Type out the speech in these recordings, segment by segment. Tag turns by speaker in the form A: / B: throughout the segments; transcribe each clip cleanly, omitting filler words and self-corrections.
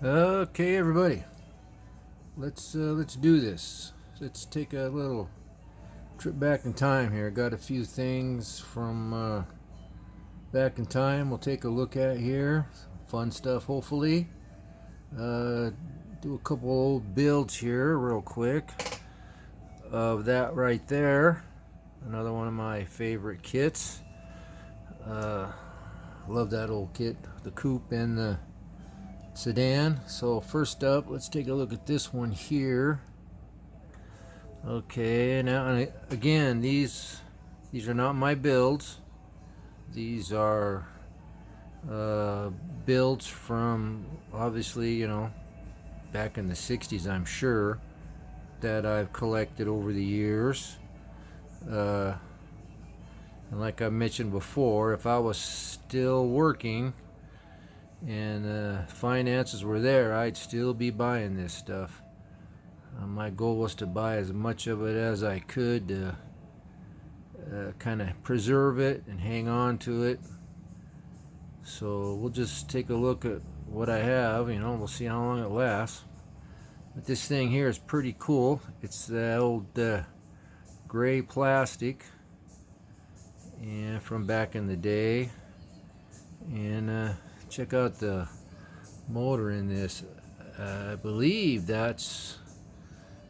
A: Okay, everybody, let's do this. Let's take a little trip back in time here. Got a few things from back in time. We'll take a look at here. Fun stuff, hopefully. Uh, do a couple old builds here, real quick. Of that right there, another one of my favorite kits. Uh, Love that old kit, the coupe and the sedan. So first up, let's take a look at this one here. Okay, now again, these are not my builds. These are builds from, obviously, back in the 60s, I'm sure, that I've collected over the years. Uh, and like I mentioned before, if I was still working and finances were there, I'd still be buying this stuff. My goal was to buy as much of it as I could to kind of preserve it and hang on to it. So we'll just take a look at what I have. We'll see how long it lasts. But this thing here is pretty cool. It's the old gray plastic, and from back in the day. And check out the motor in this. I believe that's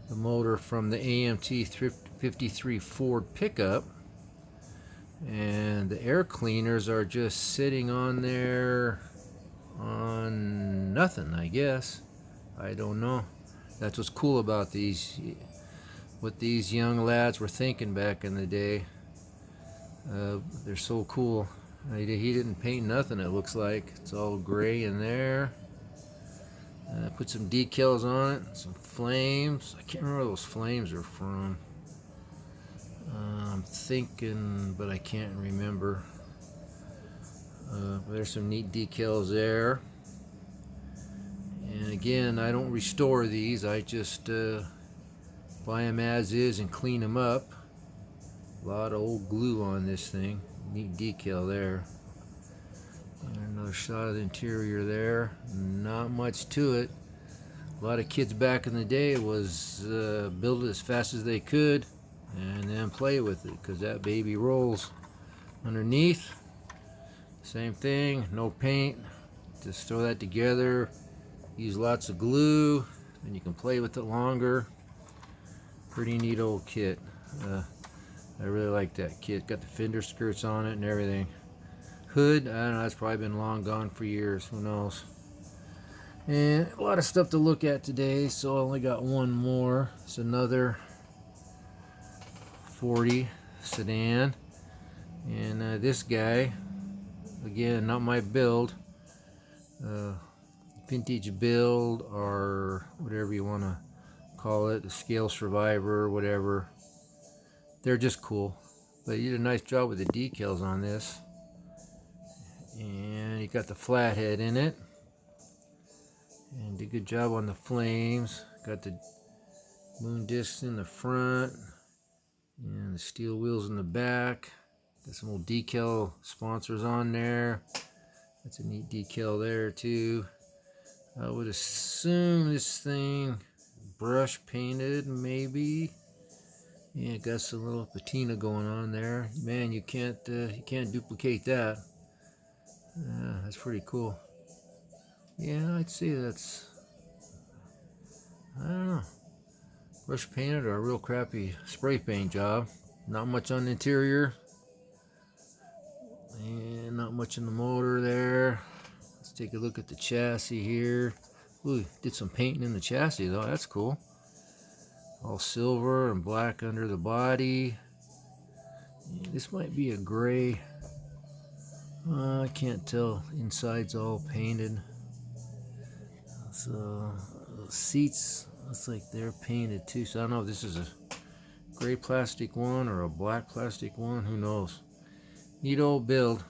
A: the motor from the AMT 53 Ford pickup, and the air cleaners are just sitting on there on nothing, I guess. I don't know. That's what's cool about these, what these young lads were thinking back in the day. They're so cool. He didn't paint nothing, it looks like. It's all gray in there. Put some decals on it, some flames. I can't remember where those flames are from. I'm thinking, but I can't remember. There's some neat decals there. And again, I don't restore these. I just buy them as is and clean them up. A lot of old glue on this thing. Neat decal there. And another shot of the interior there. Not much to it. A lot of kids back in the day was build it as fast as they could and then play with it, because that baby rolls. Underneath, same thing, no paint. Just throw that together. Use lots of glue, and you can play with it longer. Pretty neat old kit. I really like that kit. Got the fender skirts on it and everything. Hood, I don't know, that's probably been long gone for years. Who knows? And a lot of stuff to look at today, so I only got one more. It's another 40 sedan. And this guy, again, not my build. Vintage build, or whatever you want to call it, the scale survivor, whatever. They're just cool. But you did a nice job with the decals on this. And you got the flathead in it. And did a good job on the flames. Got the moon discs in the front. And the steel wheels in the back. Got some old decal sponsors on there. That's a neat decal there too. I would assume this thing brush painted, maybe. Yeah, got some little patina going on there. Man, you can't duplicate that. That's pretty cool. Yeah, I'd say that's, I don't know, brush painted or a real crappy spray paint job. Not much on the interior, and not much in the motor there. Let's take a look at the chassis here. Ooh, did some painting in the chassis though. That's cool. All silver and black under the body. Yeah, this might be a gray. I can't tell. Inside's all painted. So seats looks like they're painted too. So I don't know if this is a gray plastic one or a black plastic one. Who knows? Neat old build.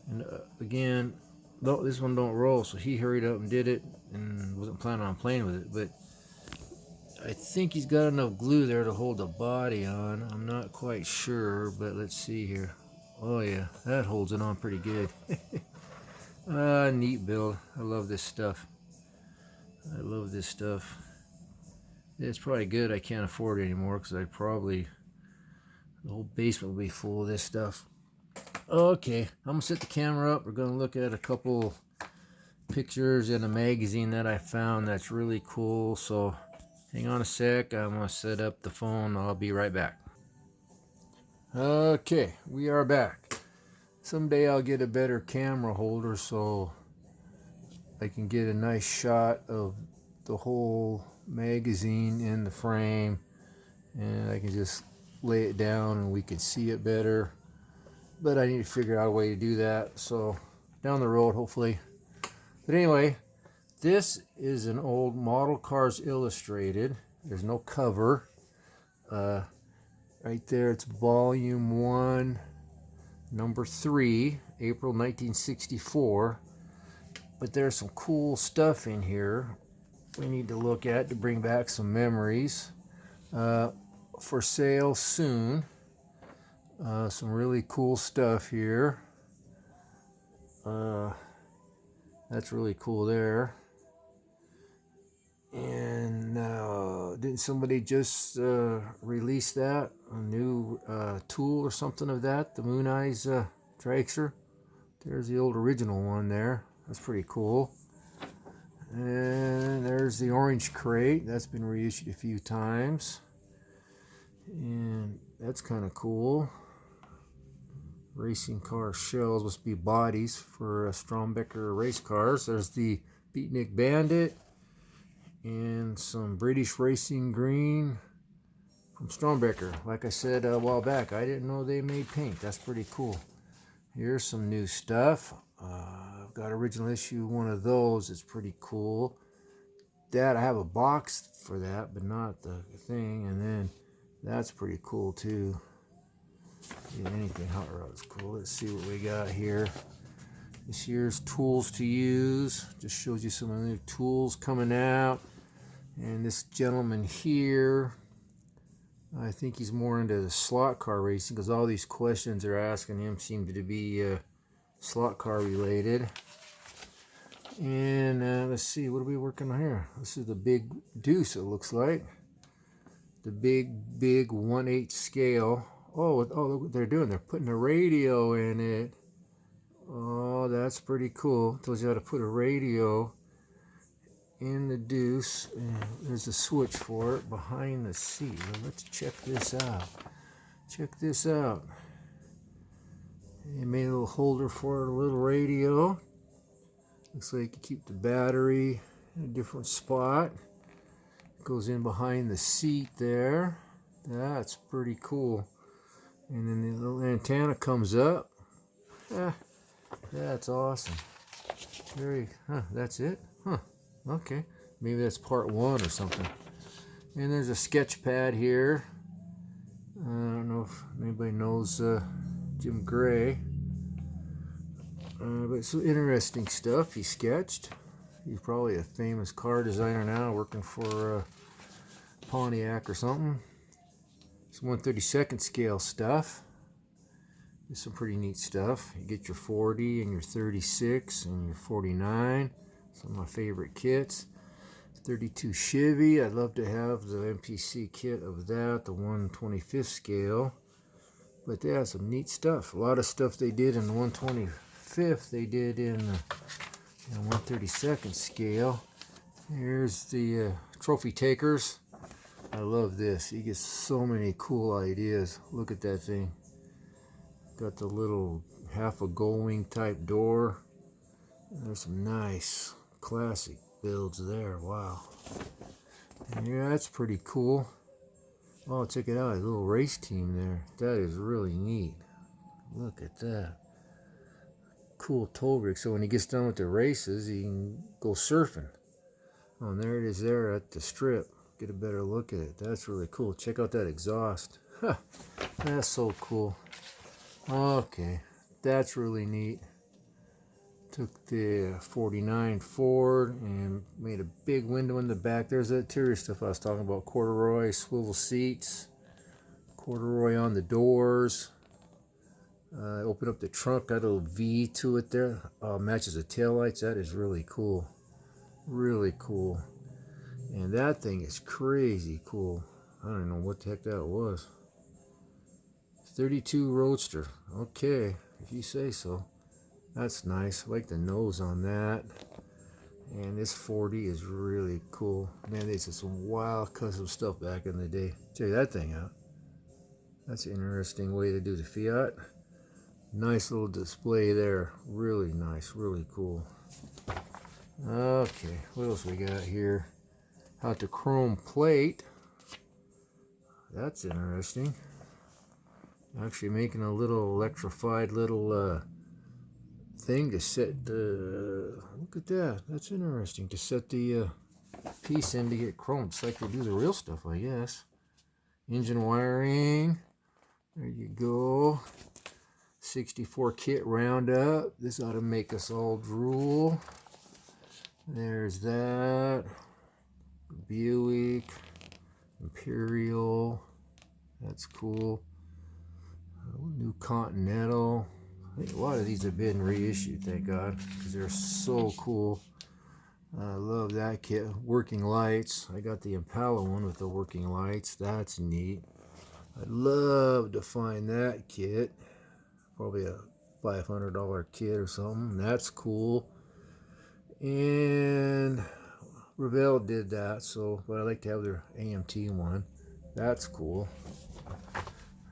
A: And again, this one don't roll, so he hurried up and did it and wasn't planning on playing with it. But I think he's got enough glue there to hold the body on. I'm not quite sure, but let's see here. Oh yeah, that holds it on pretty good. Neat build. I love this stuff. I love this stuff. It's probably good I can't afford it anymore, because the whole basement will be full of this stuff. Okay, I'm gonna set the camera up. We're gonna look at a couple pictures in a magazine that I found that's really cool. So hang on a sec, I'm gonna set up the phone. I'll be right back. Okay, we are back. Someday I'll get a better camera holder so I can get a nice shot of the whole magazine in the frame, and I can just lay it down and we can see it better. But I need to figure out a way to do that, so down the road hopefully. But anyway, this is an old Model Cars Illustrated. There's no cover. Right there, it's volume 1, number 3, April 1964. But there's some cool stuff in here we need to look at to bring back some memories. For sale soon. Some really cool stuff here. That's really cool there. And didn't somebody just release that? A new tool or something of that? The Moon Eyes Dragster. There's the old original one there. That's pretty cool. And there's the Orange Crate. That's been reissued a few times. And that's kind of cool. Racing car shells must be bodies for Strombecker race cars. There's the Beatnik Bandit and some British Racing Green from Strombecker. Like I said a while back, I didn't know they made paint. That's pretty cool. Here's some new stuff. I've got original issue one of those. It's pretty cool. I have a box for that, but not the thing. And then that's pretty cool too. Yeah, anything Hot Rod is cool. Let's see what we got here. This year's tools to use. Just shows you some of the new tools coming out. And this gentleman here, I think he's more into the slot car racing, because all these questions they're asking him seem to be slot car related. And let's see, what are we working on here? This is the Big Deuce, it looks like. The big 1/8 scale. Oh, look what they're doing. They're putting a radio in it. Oh, that's pretty cool. Tells you how to put a radio in the Deuce. And there's a switch for it behind the seat. Now, let's check this out. Check this out. They made a little holder for it, a little radio. Looks like you keep the battery in a different spot. It goes in behind the seat there. That's pretty cool. And then the little antenna comes up. That's awesome. That's it? Okay. Maybe that's part 1 or something. And there's a sketch pad here. I don't know if anybody knows Jim Gray. But some interesting stuff he sketched. He's probably a famous car designer now, working for Pontiac or something. Some 1/32 scale stuff. There's some pretty neat stuff. You get your 40 and your 36 and your 49. Some of my favorite kits. 32 Chevy. I'd love to have the MPC kit of that, the 1/25 scale. But they have some neat stuff. A lot of stuff they did in the 1/25 they did in the 1/32 scale. Here's the trophy takers. I love this. You get so many cool ideas. Look at that thing. Got the little half a gull wing type door. There's some nice classic builds there. Wow. And yeah, that's pretty cool. Oh, check it out. A little race team there. That is really neat. Look at that. Cool tow rig. So when he gets done with the races, he can go surfing. Oh, and there it is there at the strip. Get a better look at it. That's really cool. Check out that exhaust. Huh, that's so cool. Okay, that's really neat. Took the 49 Ford and made a big window in the back. There's the interior stuff I was talking about. Corduroy swivel seats. Corduroy on the doors. Open up the trunk. Got a little V to it there. Matches the taillights. That is really cool. Really cool. And that thing is crazy cool. I don't know what the heck that was. 32 Roadster. Okay, if you say so. That's nice. I like the nose on that. And this 40 is really cool. Man, they did some wild custom stuff back in the day. Check that thing out. That's an interesting way to do the Fiat. Nice little display there. Really nice, really cool. Okay, what else we got here? Out the chrome plate. That's interesting. Actually making a little electrified little thing to set the, look at that, that's interesting, to set the piece in to get chrome. It's like they do the real stuff, I guess. Engine wiring, there you go. 64 kit roundup. This ought to make us all drool. There's that. Buick, Imperial, that's cool. New Continental. I think a lot of these have been reissued, thank God, because they're so cool. I love that kit. Working lights. I got the Impala one with the working lights. That's neat. I'd love to find that kit. Probably a $500 kit or something. That's cool. And Revell did that, so but I like to have their AMT one. That's cool.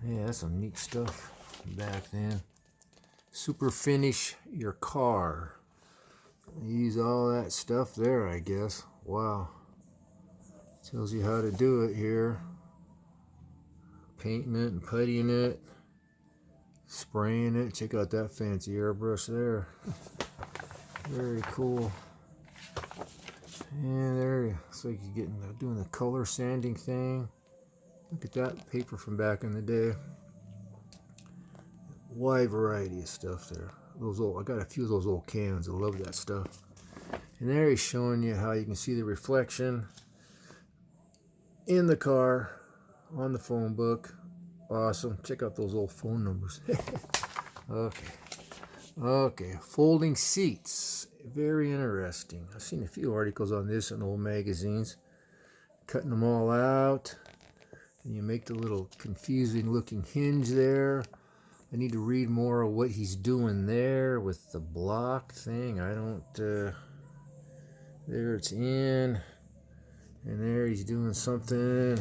A: Yeah, that's some neat stuff back then. Super finish your car. Use all that stuff there, I guess. Wow. Tells you how to do it here. Painting it and puttying it. Spraying it. Check out that fancy airbrush there. Very cool. And there, it's like you're doing the color sanding thing. Look at that paper from back in the day. Wide variety of stuff there. Those old, I got a few of those old cans. I love that stuff. And there he's showing you how you can see the reflection in the car on the phone book. Awesome. Check out those old phone numbers. Okay. Folding seats. Very interesting. I've seen a few articles on this in old magazines. Cutting them all out. And you make the little confusing looking hinge there. I need to read more of what he's doing there with the block thing. I don't, there it's in. And there he's doing something.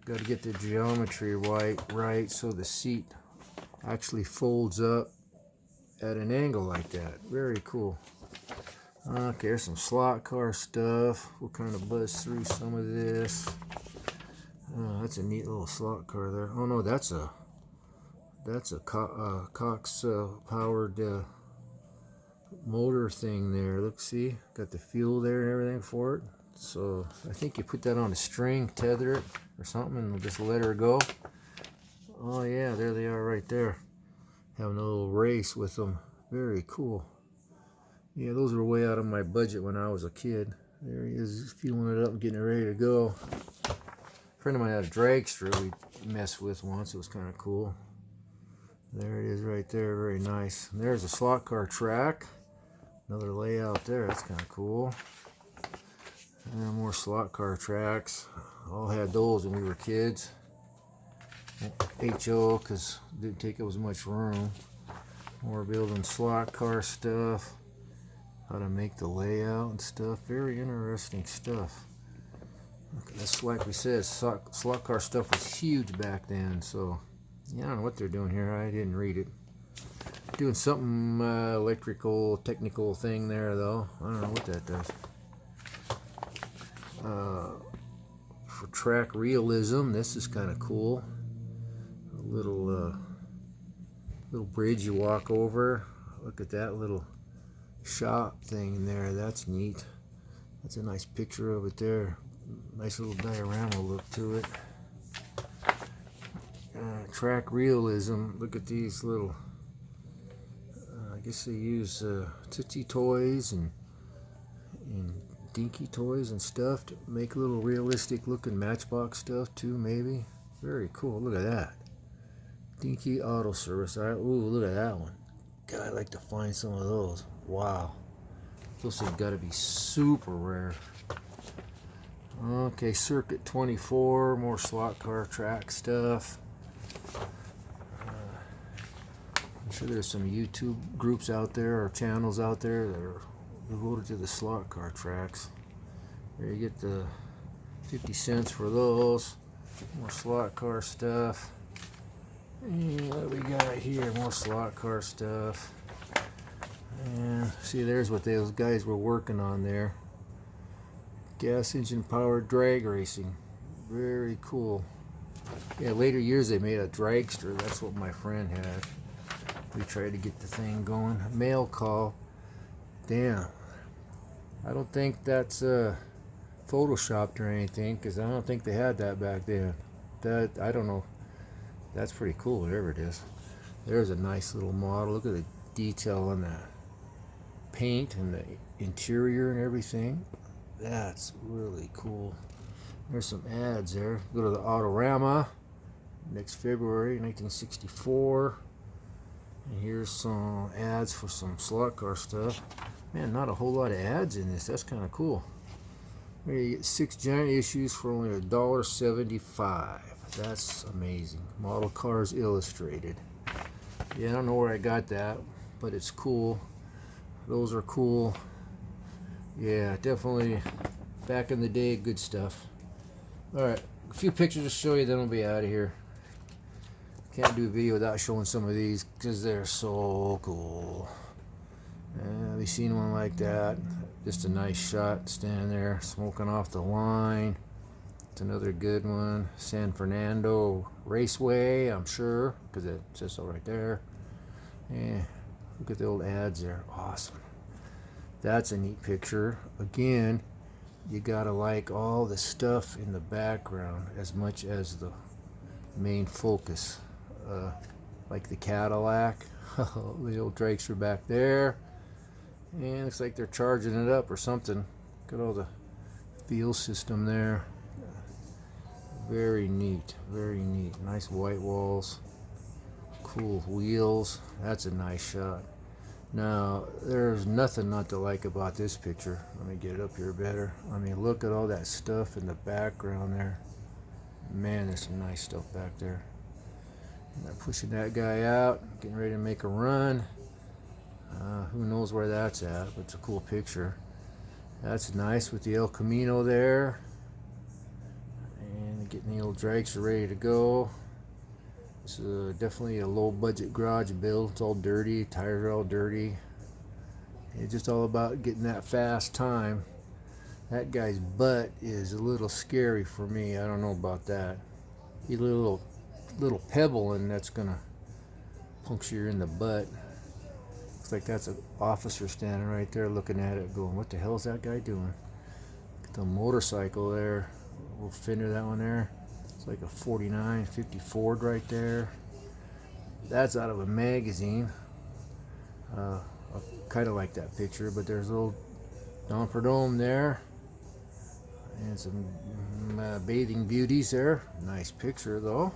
A: Got to get the geometry right so the seat actually folds up at an angle like that. Very cool. Okay, there's some slot car stuff. We'll kind of buzz through some of this. Oh, that's a neat little slot car there. Oh no, that's a Cox powered motor thing there. Look, see, got the fuel there and everything for it. So I think you put that on a string, tether it or something, and just let her go. Oh yeah, there they are right there. Having a little race with them. Very cool. Yeah, those were way out of my budget when I was a kid. There he is, fueling it up and getting it ready to go. A friend of mine had a dragster we messed with once. It was kind of cool. There it is right there. Very nice. And there's a slot car track. Another layout there. That's kind of cool. And more slot car tracks. All had those when we were kids. HO, because it didn't take up as much room. More building slot car stuff. How to make the layout and stuff. Very interesting stuff. That's like we said, slot car stuff was huge back then. So, yeah, I don't know what they're doing here. I didn't read it. Doing something electrical, technical thing there, though. I don't know what that does. For track realism, this is kind of cool. A little bridge you walk over. Look at that little shop thing there. That's neat. That's a nice picture of it there. Nice little diorama look to it. Track realism. Look at these little. I guess they use Tootsie toys and Dinky toys and stuff to make little realistic looking Matchbox stuff too. Maybe. Very cool. Look at that. Dinky Auto Service. Ooh, look at that one. God, I'd like to find some of those. Wow. Those things got to be super rare. Okay, Circuit 24, more slot car track stuff. I'm sure there's some YouTube groups out there or channels out there that are devoted to the slot car tracks. There you get the 50 cents for those. More slot car stuff. And what do we got here? More slot car stuff. And see, there's what those guys were working on there. Gas engine powered drag racing. Very cool. Yeah, later years they made a dragster. That's what my friend had. We tried to get the thing going. Mail call. Damn. I don't think that's photoshopped or anything, because I don't think they had that back then. That, I don't know. That's pretty cool, whatever it is. There's a nice little model. Look at the detail on that paint and the interior and everything. That's really cool. There's some ads there. Go to the Autorama. Next February 1964. And here's some ads for some slot car stuff. Man, not a whole lot of ads in this. That's kind of cool. Here you get 6 giant issues for only $1.75. That's amazing. Model Cars Illustrated. Yeah, I don't know where I got that, but it's cool. Those are cool. Yeah, definitely back in the day, good stuff. Alright, a few pictures to show you, then we'll be out of here. Can't do a video without showing some of these because they're so cool. Have you seen one like that? Just a nice shot standing there smoking off the line. It's another good one. San Fernando Raceway, I'm sure, because it says so right there. Yeah, look at the old ads there. Awesome. That's a neat picture. Again, you gotta like all the stuff in the background as much as the main focus. Like the Cadillac. The old dragster back there. And looks like they're charging it up or something. Got all the fuel system there. Very neat, very neat. Nice white walls. Cool wheels. That's a nice shot. Now, there's nothing not to like about this picture. Let me get it up here better. I mean, look at all that stuff in the background there. Man, there's some nice stuff back there. They're pushing that guy out, getting ready to make a run. Who knows where that's at, but it's a cool picture. That's nice with the El Camino there. And getting the old dragster ready to go. This is definitely a low budget garage build. It's all dirty, tires are all dirty. It's just all about getting that fast time. That guy's butt is a little scary for me. I don't know about that. You little pebble and that's gonna puncture you in the butt. Looks like that's an officer standing right there looking at it going, what the hell is that guy doing? Got the motorcycle there, little fender, that one there. It's like a 49, 50 Ford right there. That's out of a magazine. I kind of like that picture, but there's a little Dom Perdome there. And some bathing beauties there. Nice picture though.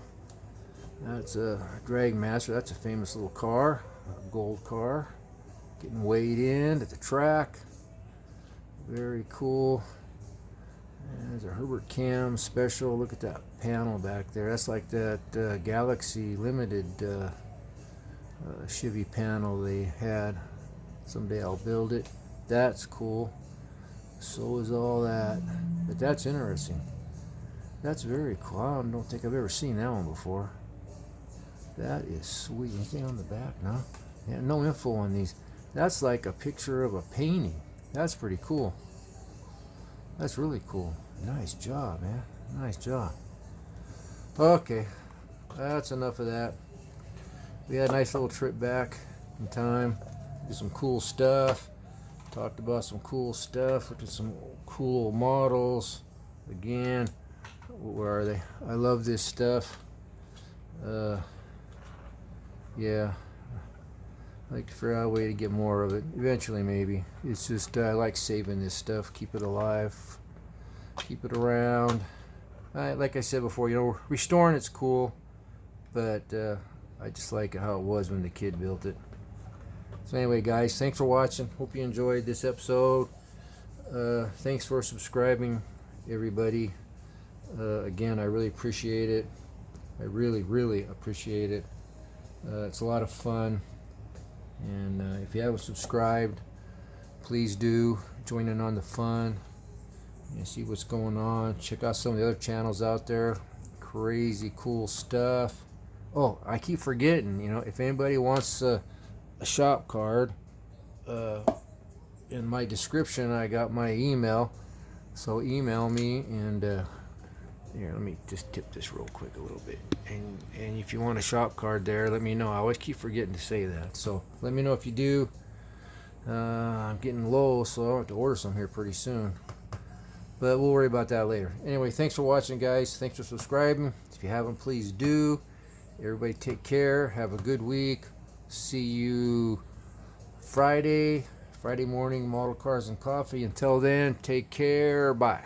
A: That's a Drag Master. That's a famous little car, a gold car. Getting weighed in at the track. Very cool. And there's a Herbert Cam special. Look at that panel back there. That's like that Galaxy Limited Chevy panel they had. Someday I'll build it. That's cool. So is all that. But that's interesting. That's very cool. I don't think I've ever seen that one before. That is sweet. Anything on the back? No? Yeah, no info on these. That's like a picture of a painting. That's pretty cool. That's really cool. Nice job, man. Nice job. Okay. That's enough of that. We had a nice little trip back in time. Did some cool stuff. Talked about some cool stuff. Looked at some cool models. Again, where are they? I love this stuff. Yeah. I like to figure out a way to get more of it. Eventually, maybe. It's just, I like saving this stuff. Keep it alive. Keep it around. Like I said before, you know, restoring it's cool. But I just like how it was when the kid built it. So anyway, guys, thanks for watching. Hope you enjoyed this episode. Thanks for subscribing everybody. Again, I really appreciate it. I really appreciate it. It's a lot of fun. And if you haven't subscribed, please do join in on the fun and see what's going on. Check out some of the other channels out there. Crazy cool stuff. Oh, I keep forgetting, if anybody wants a shop card, in my description I got my email, so email me. And here, let me just tip this real quick a little bit, and if you want a shop card there, let me know. I always keep forgetting to say that, so let me know if you do. I'm getting low, so I'll have to order some here pretty soon, but we'll worry about that later. Anyway, thanks for watching, guys. Thanks for subscribing. If you haven't, please do. Everybody take care. Have a good week. See you Friday morning, Model Cars and Coffee. Until then, take care. Bye.